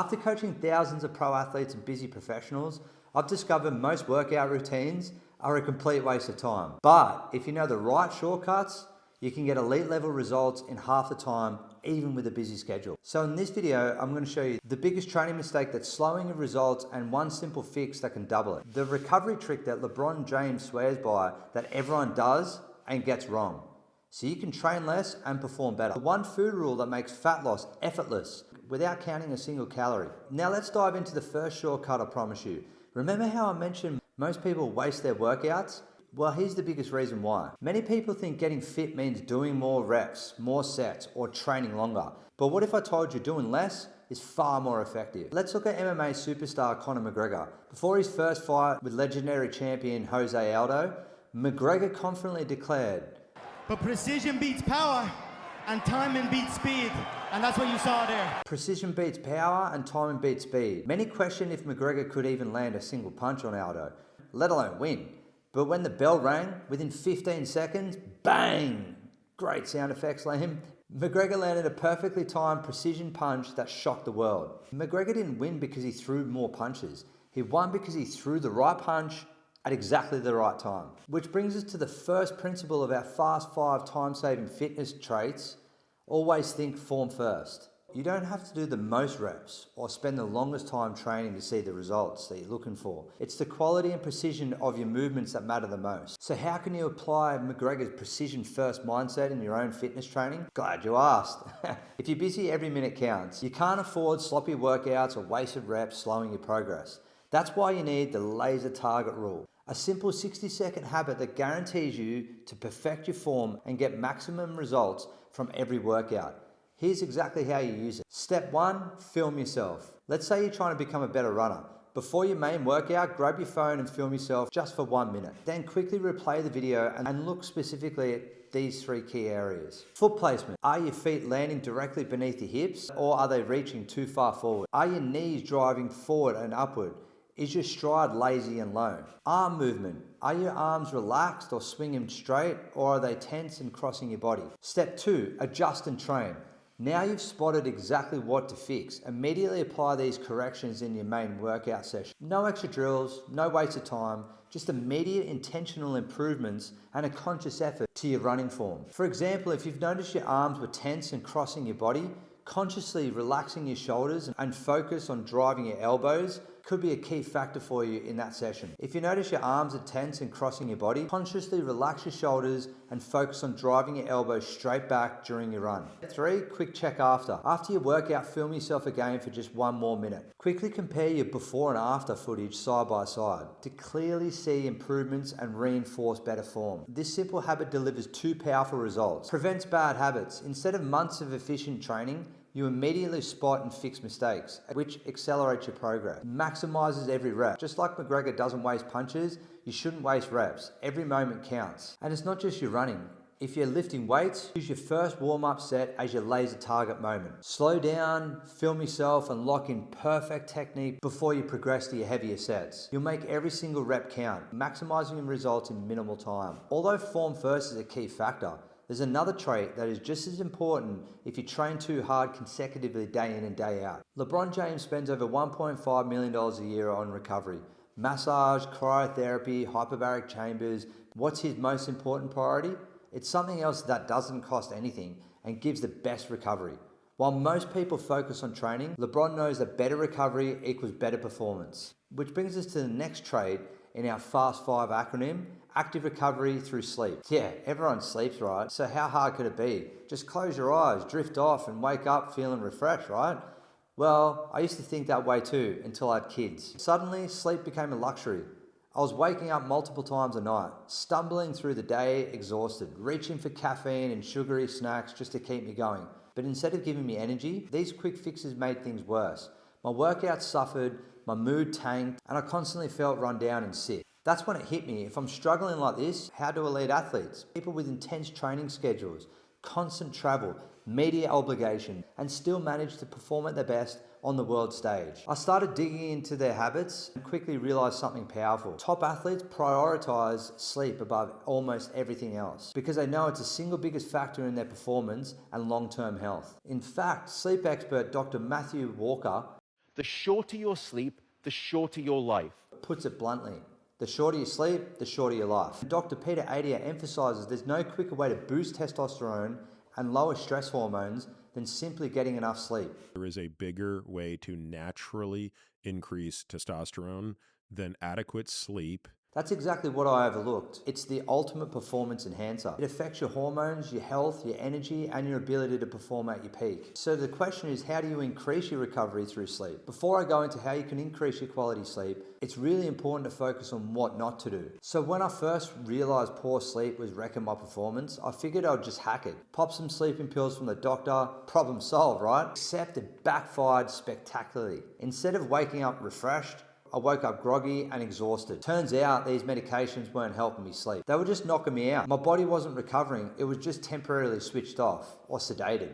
After coaching thousands of pro athletes and busy professionals, I've discovered most workout routines are a complete waste of time. But if you know the right shortcuts, you can get elite level results in half the time, even with a busy schedule. So in this video, I'm going to show you the biggest training mistake that's slowing your results and one simple fix that can double it. The recovery trick that LeBron James swears by that everyone does and gets wrong. So you can train less and perform better. The one food rule that makes fat loss effortless without counting a single calorie. Now let's dive into the first shortcut I promise you. Remember how I mentioned most people waste their workouts? Well, here's the biggest reason why. Many people think getting fit means doing more reps, more sets, or training longer. But what if I told you doing less is far more effective? Let's look at MMA superstar Conor McGregor. Before his first fight with legendary champion Jose Aldo, McGregor confidently declared, "But precision beats power, and timing beats speed." And that's what you saw there. Precision beats power and timing beats speed. Many question if McGregor could even land a single punch on Aldo, let alone win. But when the bell rang, within 15 seconds, bang! Great sound effects, Liam. McGregor landed a perfectly timed precision punch that shocked the world. McGregor didn't win because he threw more punches. He won because he threw the right punch at exactly the right time. Which brings us to the first principle of our Fast 5 time-saving fitness traits. Always think form first. You don't have to do the most reps or spend the longest time training to see the results that you're looking for. It's the quality and precision of your movements that matter the most. So how can you apply McGregor's precision first mindset in your own fitness training? Glad you asked. If you're busy, every minute counts. You can't afford sloppy workouts or wasted reps slowing your progress. That's why you need the laser target rule. A simple 60-second habit that guarantees you to perfect your form and get maximum results from every workout. Here's exactly how you use it. Step 1, film yourself. Let's say you're trying to become a better runner. Before your main workout, grab your phone and film yourself just for 1 minute. Then quickly replay the video and look specifically at these 3 key areas. Foot placement. Are your feet landing directly beneath your hips or are they reaching too far forward? Are your knees driving forward and upward? Is your stride lazy and low? Arm movement. Are your arms relaxed or swinging straight or are they tense and crossing your body? Step 2, adjust and train. Now you've spotted exactly what to fix. Immediately apply these corrections in your main workout session. No extra drills, no waste of time, just immediate intentional improvements and a conscious effort to your running form. For example, if you've noticed your arms were tense and crossing your body, consciously relaxing your shoulders and focus on driving your elbows could be a key factor for you in that session. If you notice your arms are tense and crossing your body, consciously relax your shoulders and focus on driving your elbows straight back during your run. 3, quick check after. After your workout, film yourself again for just 1 more minute. Quickly compare your before and after footage side by side to clearly see improvements and reinforce better form. This simple habit delivers 2 powerful results. Prevents bad habits. Instead of months of efficient training, you immediately spot and fix mistakes, which accelerates your progress. Maximizes every rep. Just like McGregor doesn't waste punches, you shouldn't waste reps. Every moment counts. And it's not just your running. If you're lifting weights, use your first warm-up set as your laser target moment. Slow down, film yourself, and lock in perfect technique before you progress to your heavier sets. You'll make every single rep count, maximizing your results in minimal time. Although form first is a key factor, there's another trait that is just as important if you train too hard consecutively day in and day out. LeBron James spends over $1.5 million a year on recovery. Massage, cryotherapy, hyperbaric chambers. What's his most important priority? It's something else that doesn't cost anything and gives the best recovery. While most people focus on training, LeBron knows that better recovery equals better performance. Which brings us to the next trait in our Fast 5 acronym, active recovery through sleep. Yeah, everyone sleeps, right? So how hard could it be? Just close your eyes, drift off and wake up feeling refreshed, right? Well, I used to think that way too until I had kids. Suddenly, sleep became a luxury. I was waking up multiple times a night, stumbling through the day exhausted, reaching for caffeine and sugary snacks just to keep me going. But instead of giving me energy, these quick fixes made things worse. My workouts suffered, my mood tanked, and I constantly felt run down and sick. That's when it hit me. If I'm struggling like this, how do elite athletes, people with intense training schedules, constant travel, media obligation, and still manage to perform at their best on the world stage? I started digging into their habits and quickly realized something powerful. Top athletes prioritize sleep above almost everything else because they know it's the single biggest factor in their performance and long-term health. In fact, sleep expert Dr. Matthew Walker The shorter your sleep, the shorter your life. Puts it bluntly, the shorter you sleep, the shorter your life. Dr. Peter Attia emphasizes there's no quicker way to boost testosterone and lower stress hormones than simply getting enough sleep. There is a bigger way to naturally increase testosterone than adequate sleep. That's exactly what I overlooked. It's the ultimate performance enhancer. It affects your hormones, your health, your energy, and your ability to perform at your peak. So the question is, how do you increase your recovery through sleep? Before I go into how you can increase your quality sleep, it's really important to focus on what not to do. So when I first realized poor sleep was wrecking my performance, I figured I'd just hack it. Pop some sleeping pills from the doctor, problem solved, right? Except it backfired spectacularly. Instead of waking up refreshed, I woke up groggy and exhausted. Turns out these medications weren't helping me sleep. They were just knocking me out. My body wasn't recovering. It was just temporarily switched off or sedated.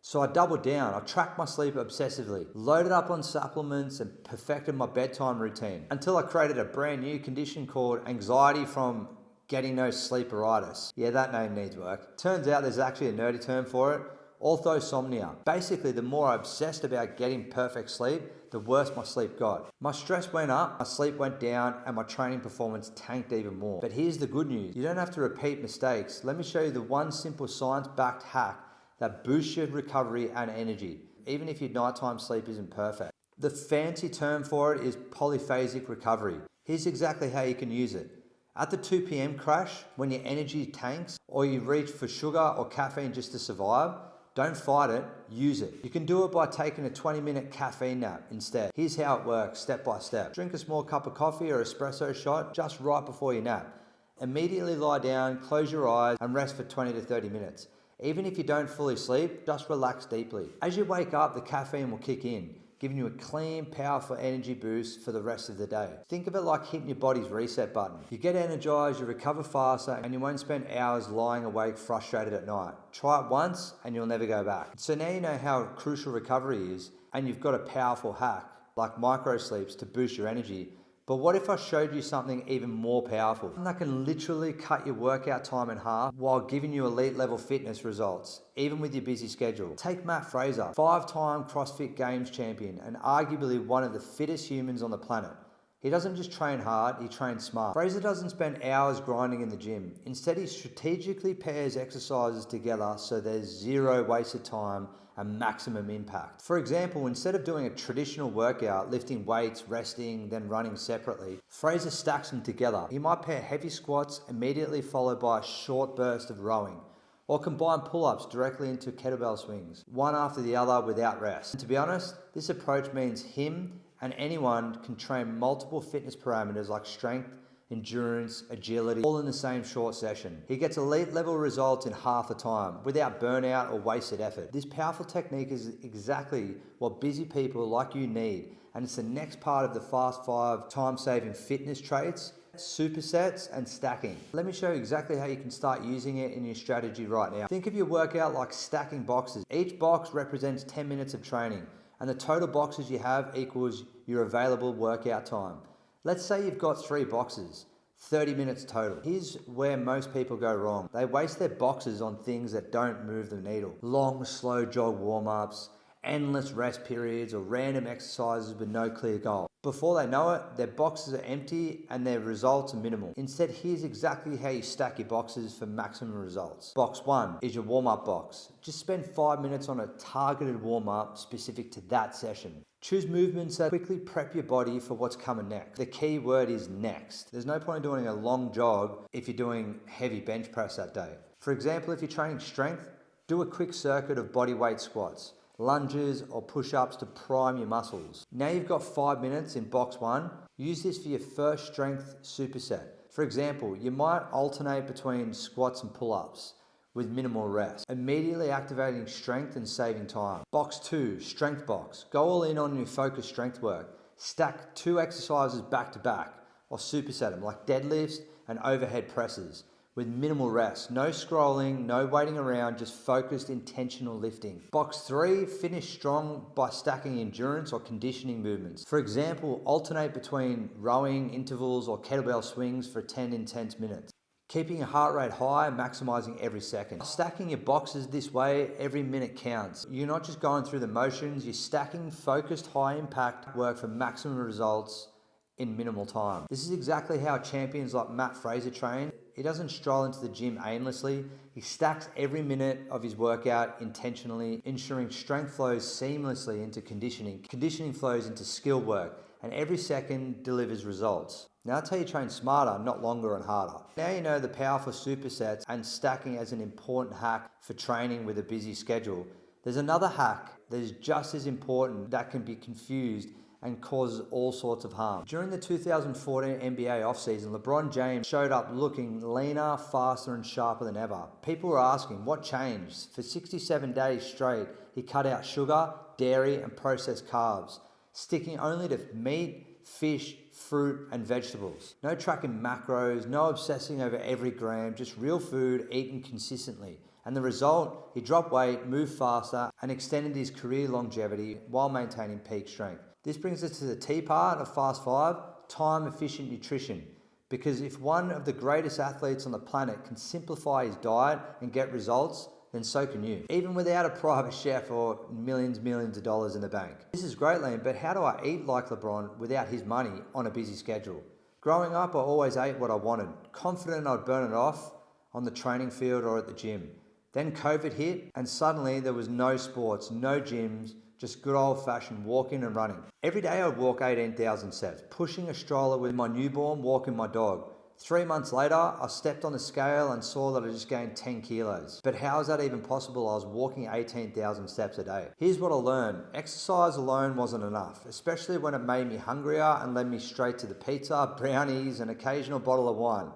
So I doubled down. I tracked my sleep obsessively, loaded up on supplements and perfected my bedtime routine until I created a brand new condition called anxiety from getting no sleeperitis. Yeah, that name needs work. Turns out there's actually a nerdy term for it. Orthosomnia. Basically, the more I obsessed about getting perfect sleep, the worse my sleep got. My stress went up, my sleep went down, and my training performance tanked even more. But here's the good news. You don't have to repeat mistakes. Let me show you the one simple science-backed hack that boosts your recovery and energy, even if your nighttime sleep isn't perfect. The fancy term for it is polyphasic recovery. Here's exactly how you can use it. At the 2 p.m. crash, when your energy tanks, or you reach for sugar or caffeine just to survive, don't fight it, use it. You can do it by taking a 20-minute caffeine nap instead. Here's how it works, step by step. Drink a small cup of coffee or espresso shot just right before you nap. Immediately lie down, close your eyes, and rest for 20 to 30 minutes. Even if you don't fully sleep, just relax deeply. As you wake up, the caffeine will kick in, giving you a clean, powerful energy boost for the rest of the day. Think of it like hitting your body's reset button. You get energized, you recover faster, and you won't spend hours lying awake frustrated at night. Try it once and you'll never go back. So now you know how crucial recovery is, and you've got a powerful hack like micro sleeps to boost your energy. But what if I showed you something even more powerful? Something that can literally cut your workout time in half while giving you elite level fitness results, even with your busy schedule. Take Matt Fraser, 5-time CrossFit Games champion and arguably one of the fittest humans on the planet. He doesn't just train hard, he trains smart. Fraser doesn't spend hours grinding in the gym. Instead, he strategically pairs exercises together so there's zero wasted time and maximum impact. For example, instead of doing a traditional workout, lifting weights, resting, then running separately, Fraser stacks them together. He might pair heavy squats immediately followed by a short burst of rowing, or combine pull-ups directly into kettlebell swings, one after the other without rest. And to be honest, this approach means him and anyone can train multiple fitness parameters like strength, endurance, agility, all in the same short session. He gets elite level results in half the time without burnout or wasted effort. This powerful technique is exactly what busy people like you need, and it's the next part of the Fast 5 time-saving fitness traits, supersets, and stacking. Let me show you exactly how you can start using it in your strategy right now. Think of your workout like stacking boxes. Each box represents 10 minutes of training, and the total boxes you have equals your available workout time. Let's say you've got 3 boxes, 30 minutes total. Here's where most people go wrong. They waste their boxes on things that don't move the needle. Long, slow jog warm-ups, endless rest periods, or random exercises with no clear goal. Before they know it, their boxes are empty and their results are minimal. Instead, here's exactly how you stack your boxes for maximum results. Box 1 is your warm-up box. Just spend 5 minutes on a targeted warm-up specific to that session. Choose movements that quickly prep your body for what's coming next. The key word is next. There's no point in doing a long jog if you're doing heavy bench press that day. For example, if you're training strength, do a quick circuit of body weight squats, lunges or push-ups to prime your muscles. Now you've got 5 minutes in box 1. Use this for your first strength superset. For example, you might alternate between squats and pull-ups with minimal rest, immediately activating strength and saving time. Box 2, strength box. Go all in on your focused strength work. Stack 2 exercises back to back or superset them like deadlifts and overhead presses with minimal rest. No scrolling, no waiting around, just focused intentional lifting. Box 3, finish strong by stacking endurance or conditioning movements. For example, alternate between rowing intervals or kettlebell swings for 10 intense minutes. Keeping your heart rate high and maximizing every second. Stacking your boxes this way, every minute counts. You're not just going through the motions, you're stacking focused high impact work for maximum results in minimal time. This is exactly how champions like Matt Fraser train. He doesn't stroll into the gym aimlessly. He stacks every minute of his workout intentionally, ensuring strength flows seamlessly into conditioning. Conditioning flows into skill work, and every second delivers results. Now that's how you train smarter, not longer and harder. Now you know the powerful supersets and stacking as an important hack for training with a busy schedule. There's another hack that is just as important that can be confused and causes all sorts of harm. During the 2014 NBA offseason, LeBron James showed up looking leaner, faster, and sharper than ever. People were asking, what changed? For 67 days straight, he cut out sugar, dairy, and processed carbs, sticking only to meat, fish, fruit, and vegetables. No tracking macros, no obsessing over every gram, just real food eaten consistently. And the result, he dropped weight, moved faster, and extended his career longevity while maintaining peak strength. This brings us to the T part of Fast 5, time-efficient nutrition. Because if one of the greatest athletes on the planet can simplify his diet and get results, then so can you. Even without a private chef or millions of dollars in the bank. This is great, Liam, but how do I eat like LeBron without his money on a busy schedule? Growing up, I always ate what I wanted, confident I'd burn it off on the training field or at the gym. Then COVID hit, and suddenly there was no sports, no gyms, just good old-fashioned walking and running. Every day I'd walk 18,000 steps, pushing a stroller with my newborn, walking my dog. 3 months later, I stepped on the scale and saw that I just gained 10 kilos. But how is that even possible? I was walking 18,000 steps a day. Here's what I learned. Exercise alone wasn't enough, especially when it made me hungrier and led me straight to the pizza, brownies, and occasional bottle of wine.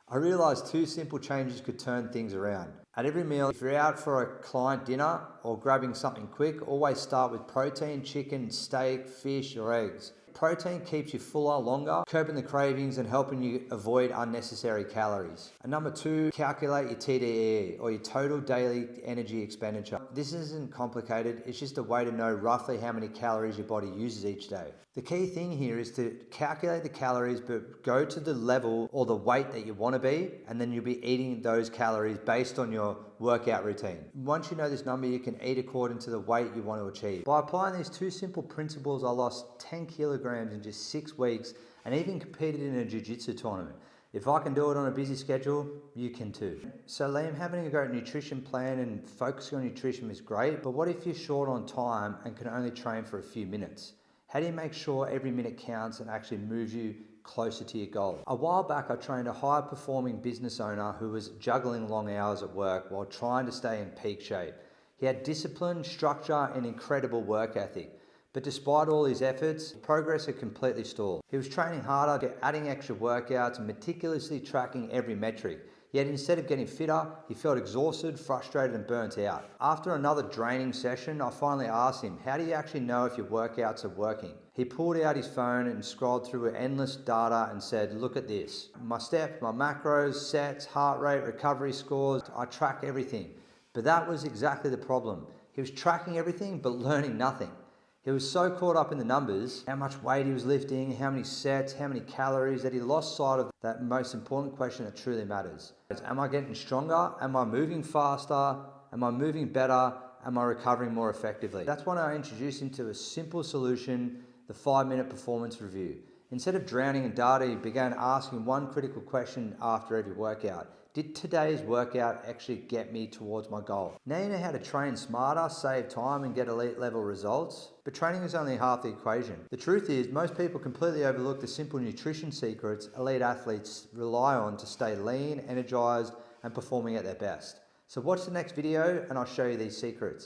I realized 2 simple changes could turn things around. At every meal, if you're out for a client dinner or grabbing something quick, always start with protein, chicken, steak, fish, or eggs. Protein keeps you fuller longer, curbing the cravings and helping you avoid unnecessary calories. And number 2, calculate your TDEE, or your total daily energy expenditure. This isn't complicated, it's just a way to know roughly how many calories your body uses each day. The key thing here is to calculate the calories, but go to the level or the weight that you want to be, and then you'll be eating those calories based on your workout routine. Once you know this number, you can eat according to the weight you want to achieve. By applying these 2 simple principles, I lost 10 kilograms in just 6 weeks and even competed in a jiu-jitsu tournament. If I can do it on a busy schedule, you can too. So Liam, having a great nutrition plan and focusing on nutrition is great, but what if you're short on time and can only train for a few minutes? How do you make sure every minute counts and actually moves you closer to your goal? A while back, I trained a high-performing business owner who was juggling long hours at work while trying to stay in peak shape. He had discipline, structure, and incredible work ethic. But despite all his efforts, progress had completely stalled. He was training harder, adding extra workouts, and meticulously tracking every metric. Yet instead of getting fitter, he felt exhausted, frustrated, and burnt out. After another draining session, I finally asked him, how do you actually know if your workouts are working? He pulled out his phone and scrolled through endless data and said, look at this. My steps, my macros, sets, heart rate, recovery scores, I track everything. But that was exactly the problem. He was tracking everything, but learning nothing. He was so caught up in the numbers, how much weight he was lifting, how many sets, how many calories, that he lost sight of that most important question that truly matters. Am I getting stronger? Am I moving faster? Am I moving better? Am I recovering more effectively? That's when I introduced him to a simple solution, the 5-minute performance review. Instead of drowning in data, he began asking one critical question after every workout. Did today's workout actually get me towards my goal? Now you know how to train smarter, save time, and get elite level results. But training is only half the equation. The truth is, most people completely overlook the simple nutrition secrets elite athletes rely on to stay lean, energized, and performing at their best. So watch the next video and I'll show you these secrets.